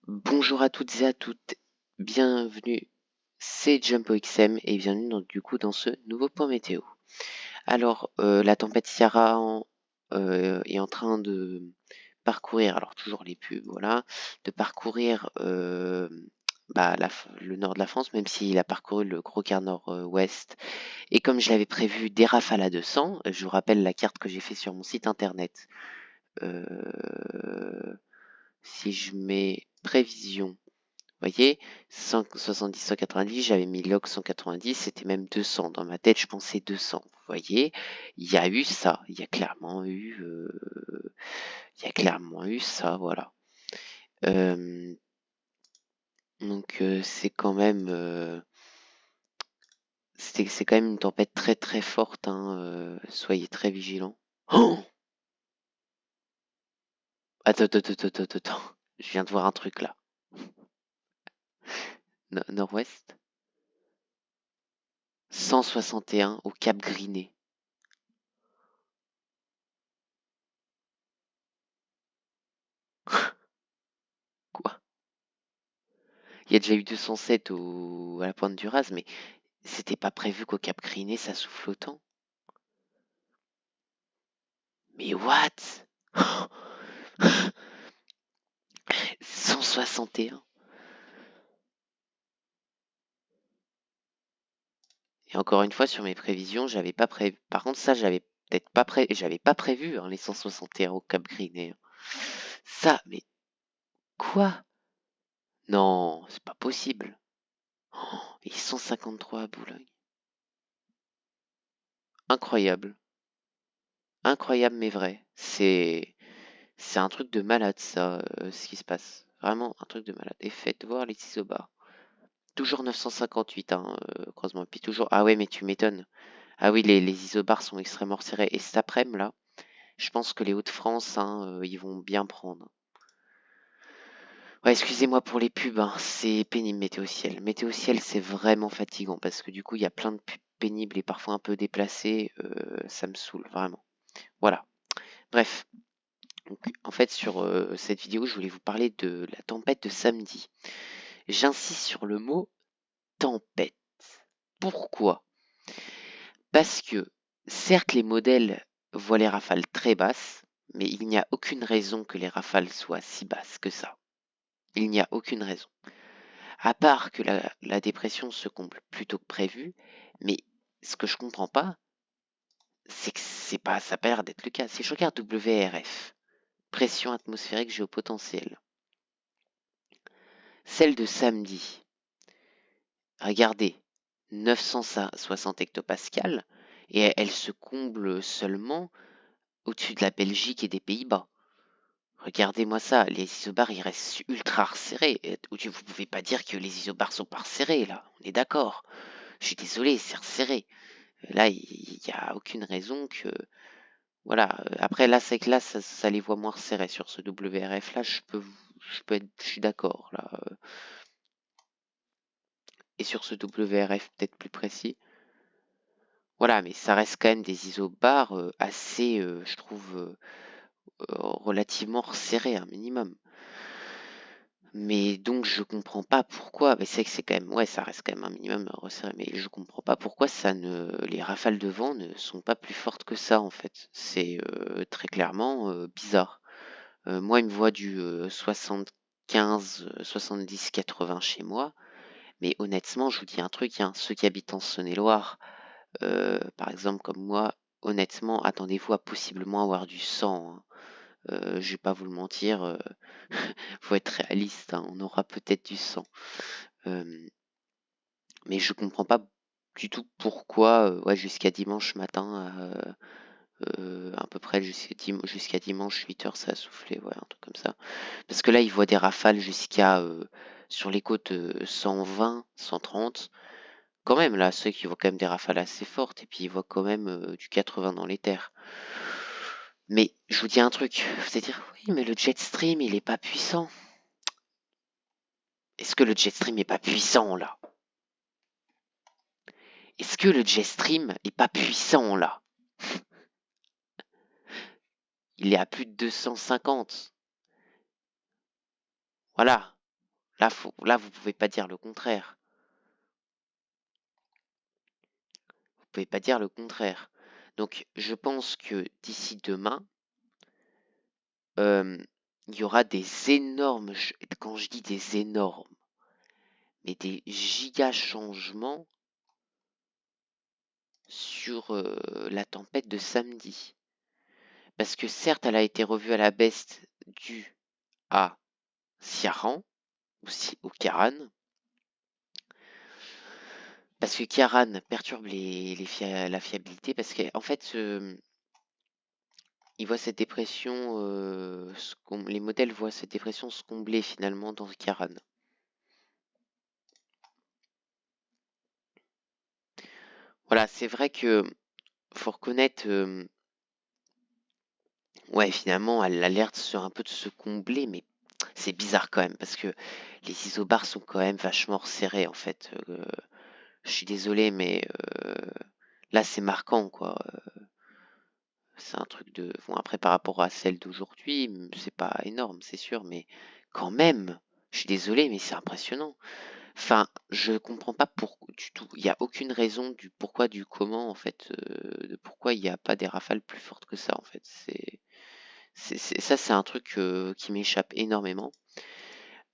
Bonjour à toutes et à toutes, bienvenue, c'est JumpoXM et bienvenue dans ce nouveau point météo. Alors, la tempête Ciara est en train de parcourir, alors toujours les pubs, voilà, de parcourir le nord de la France, même s'il a parcouru le gros quart nord-ouest. Et comme je l'avais prévu, des rafales à 200, je vous rappelle la carte que j'ai fait sur mon site internet. Si je mets prévision, vous voyez, 170, 190, j'avais mis log 190, c'était même 200. Dans ma tête, je pensais 200. Vous voyez, il y a eu ça, il y a clairement eu ça, voilà. Donc c'est quand même, c'est quand même une tempête très très forte, hein, soyez très vigilants. Oh, attends, je viens de voir un truc là. Nord-ouest 161 au Cap Griné. Quoi? Il y a déjà eu 207 à la pointe du Raz, mais c'était pas prévu qu'au Cap Griné ça souffle autant. Mais what? 161. Et encore une fois, sur mes prévisions, j'avais pas prévu. Par contre, ça, j'avais pas prévu hein, les 161 au Cap Griné. Ça, mais quoi? Non, c'est pas possible. Et 153 à Boulogne. Incroyable. Incroyable mais vrai. C'est un truc de malade ça, ce qui se passe. Vraiment un truc de malade. Et faites voir les isobars. Toujours 958, hein, croisement. Puis toujours. Ah ouais, mais tu m'étonnes. Ah oui, les isobars sont extrêmement resserrés. Et cet après-midi là, je pense que les Hauts-de-France, hein, ils vont bien prendre. Ouais, excusez-moi pour les pubs, hein, c'est pénible Météo Ciel. Météo Ciel, c'est vraiment fatigant parce que du coup, il y a plein de pubs pénibles et parfois un peu déplacées. Ça me saoule vraiment. Voilà. Bref. Donc, en fait, sur cette vidéo, je voulais vous parler de la tempête de samedi. J'insiste sur le mot tempête. Pourquoi? Parce que, certes, les modèles voient les rafales très basses, mais il n'y a aucune raison que les rafales soient si basses que ça. Il n'y a aucune raison. À part que la dépression se comble plus tôt que prévu, mais ce que je comprends pas, c'est que ça a pas l'air d'être le cas. Si je regarde WRF, pression atmosphérique géopotentielle, celle de samedi, regardez, 960 hectopascales, et elle se comble seulement au-dessus de la Belgique et des Pays-Bas. Regardez-moi ça, les isobars ils restent ultra resserrés. Vous pouvez pas dire que les isobars sont pas resserrés là, on est d'accord. Je suis désolé, c'est resserré. Là, il n'y a aucune raison que. Voilà. Après, là, c'est que là, ça les voit moins resserrés sur ce WRF là. Je suis d'accord là. Et sur ce WRF peut-être plus précis. Voilà, mais ça reste quand même des isobars assez, je trouve, relativement resserrés, un minimum. Mais donc je comprends pas pourquoi, mais c'est que c'est quand même, ouais, ça reste quand même un minimum resserré, mais je comprends pas pourquoi les rafales de vent ne sont pas plus fortes que ça en fait. C'est très clairement bizarre. Moi, il me voit du 75, 70, 80 chez moi, mais honnêtement, je vous dis un truc, hein, ceux qui habitent en Saône-et-Loire, par exemple comme moi, honnêtement, attendez-vous à possiblement avoir du 100, hein. Je vais pas vous le mentir, faut être réaliste, hein, on aura peut-être du 100. Mais je comprends pas du tout pourquoi, ouais, jusqu'à dimanche matin, à peu près jusqu'à dimanche 8h ça a soufflé, ouais, un truc comme ça. Parce que là, ils voient des rafales jusqu'à sur les côtes 120, 130. Quand même, là, ceux qui voient quand même des rafales assez fortes, et puis ils voient quand même du 80 dans les terres. Mais je vous dis un truc, vous allez dire, oui, mais le jet stream, il est pas puissant. Est-ce que le jet stream est pas puissant là? Est-ce que le jet stream est pas puissant là? il est à plus de 250. Voilà. Là, vous pouvez pas dire le contraire. Vous pouvez pas dire le contraire. Donc, je pense que d'ici demain, il y aura des énormes, quand je dis des énormes, mais des giga changements sur la tempête de samedi. Parce que certes, elle a été revue à la baisse due à Ciarán ou Kiaran. Parce que Kiaran perturbe la fiabilité. Parce qu'en fait, il voit cette dépression, les modèles voient cette dépression se combler finalement dans Kiaran. Voilà, c'est vrai que faut reconnaître, ouais, finalement, elle a l'air un peu de se combler, mais c'est bizarre quand même parce que les isobars sont quand même vachement resserrés en fait. Je suis désolé, mais là c'est marquant quoi. C'est un truc de. Bon, après, par rapport à celle d'aujourd'hui, c'est pas énorme, c'est sûr, mais quand même, je suis désolé, mais c'est impressionnant. Enfin, je comprends pas du tout. Il n'y a aucune raison du pourquoi, du comment, en fait, de pourquoi il n'y a pas des rafales plus fortes que ça, en fait. Ça, c'est un truc qui m'échappe énormément.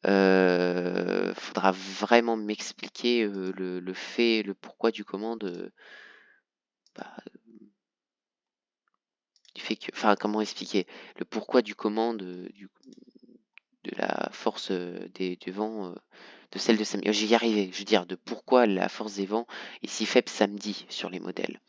Faudra vraiment m'expliquer le fait, le pourquoi du comment bah, du fait que, enfin, comment expliquer le pourquoi du comment de la force du vent, de celle de samedi. J'y arrivé, je veux dire, de pourquoi la force des vents est si faible samedi sur les modèles.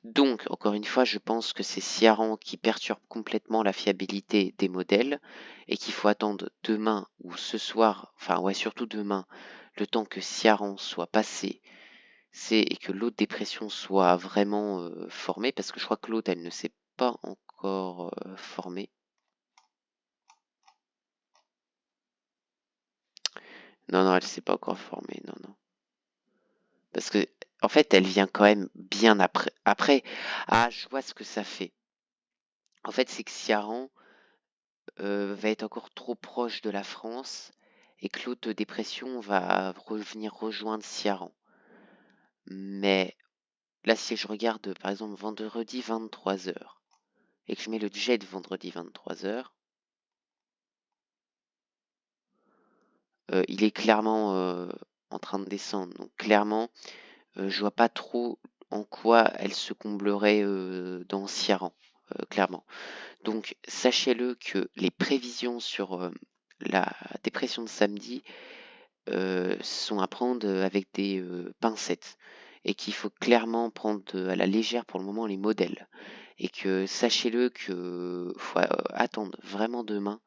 Donc, encore une fois, je pense que c'est Ciaran qui perturbe complètement la fiabilité des modèles et qu'il faut attendre demain ou ce soir, enfin ouais, surtout demain, le temps que Ciaran soit passé et que l'autre dépression soit vraiment formée, parce que je crois que l'autre, elle ne s'est pas encore formée. Non, non, elle s'est pas encore formée, non, non. Parce que, en fait, elle vient quand même bien après. Ah, je vois ce que ça fait. En fait, c'est que Ciaran va être encore trop proche de la France et que l'autre dépression va revenir rejoindre Ciaran. Mais là, si je regarde, par exemple, vendredi 23h et que je mets le jet de vendredi 23h, il est clairement en train de descendre. Donc, clairement, je vois pas trop en quoi elle se comblerait dans Ciaran, clairement. Donc, sachez-le que les prévisions sur la dépression de samedi sont à prendre avec des pincettes et qu'il faut clairement prendre à la légère pour le moment les modèles. Et que sachez-le que faut attendre vraiment demain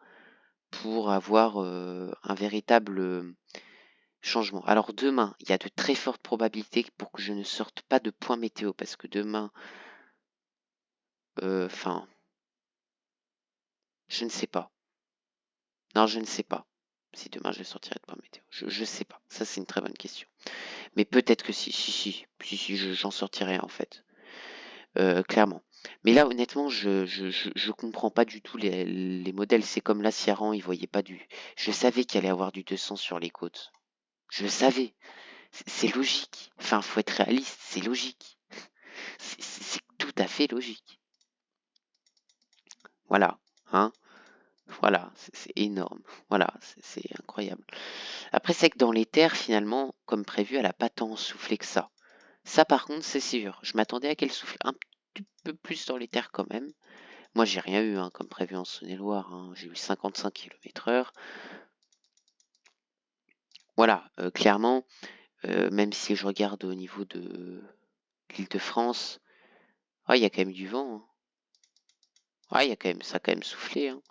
pour avoir un véritable changement. Alors demain, il y a de très fortes probabilités pour que je ne sorte pas de point météo parce que demain, enfin, je ne sais pas. Non, je ne sais pas si demain je sortirai de point météo. Je sais pas. Ça, c'est une très bonne question. Mais peut-être que si, j'en sortirai en fait. Clairement. Mais là, honnêtement, je comprends pas du tout les modèles. C'est comme là, Ciaran, il voyait pas du. Je savais qu'il allait avoir du 200 sur les côtes. Je le savais. C'est logique. Enfin, faut être réaliste, c'est logique. C'est tout à fait logique. Voilà. Hein? Voilà, c'est énorme. Voilà, c'est incroyable. Après, c'est que dans les terres, finalement, comme prévu, elle a pas tant soufflé que ça. Ça, par contre, c'est sûr. Je m'attendais à qu'elle souffle un petit peu plus dans les terres quand même. Moi, j'ai rien eu, hein, comme prévu en Saône-et-Loire. Hein. J'ai eu 55 km/h. Voilà, clairement, même si je regarde au niveau de l'Île-de-France, il y a quand même du vent. Hein. Ça a quand même soufflé. Hein.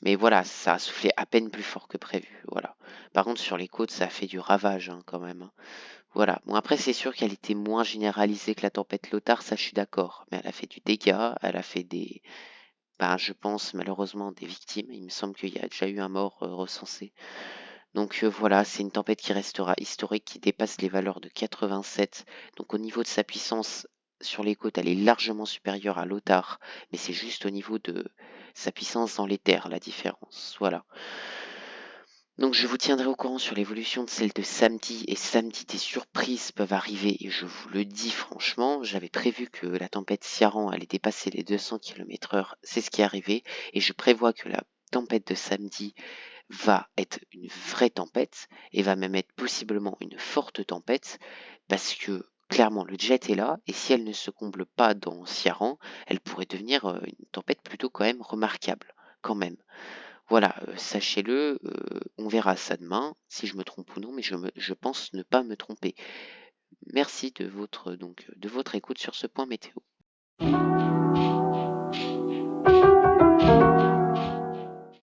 Mais voilà, ça a soufflé à peine plus fort que prévu. Voilà. Par contre, sur les côtes, ça a fait du ravage hein, quand même. Hein. Voilà. Bon, après, c'est sûr qu'elle était moins généralisée que la tempête Lothar, ça je suis d'accord. Mais elle a fait du dégât, elle a fait je pense malheureusement des victimes. Il me semble qu'il y a déjà eu un mort recensé. Donc voilà, c'est une tempête qui restera historique, qui dépasse les valeurs de 87. Donc au niveau de sa puissance, sur les côtes, elle est largement supérieure à l'Otard, mais c'est juste au niveau de sa puissance dans les terres, la différence. Voilà. Donc je vous tiendrai au courant sur l'évolution de celle de samedi, et samedi des surprises peuvent arriver, et je vous le dis franchement, j'avais prévu que la tempête Ciaran allait dépasser les 200 km/h, c'est ce qui est arrivé, et je prévois que la tempête de samedi va être une vraie tempête, et va même être possiblement une forte tempête, parce que clairement le jet est là, et si elle ne se comble pas dans Ciaran, elle pourrait devenir une tempête plutôt quand même remarquable, quand même. Voilà, sachez-le, on verra ça demain, si je me trompe ou non, mais je pense ne pas me tromper. Merci de votre écoute sur ce point météo.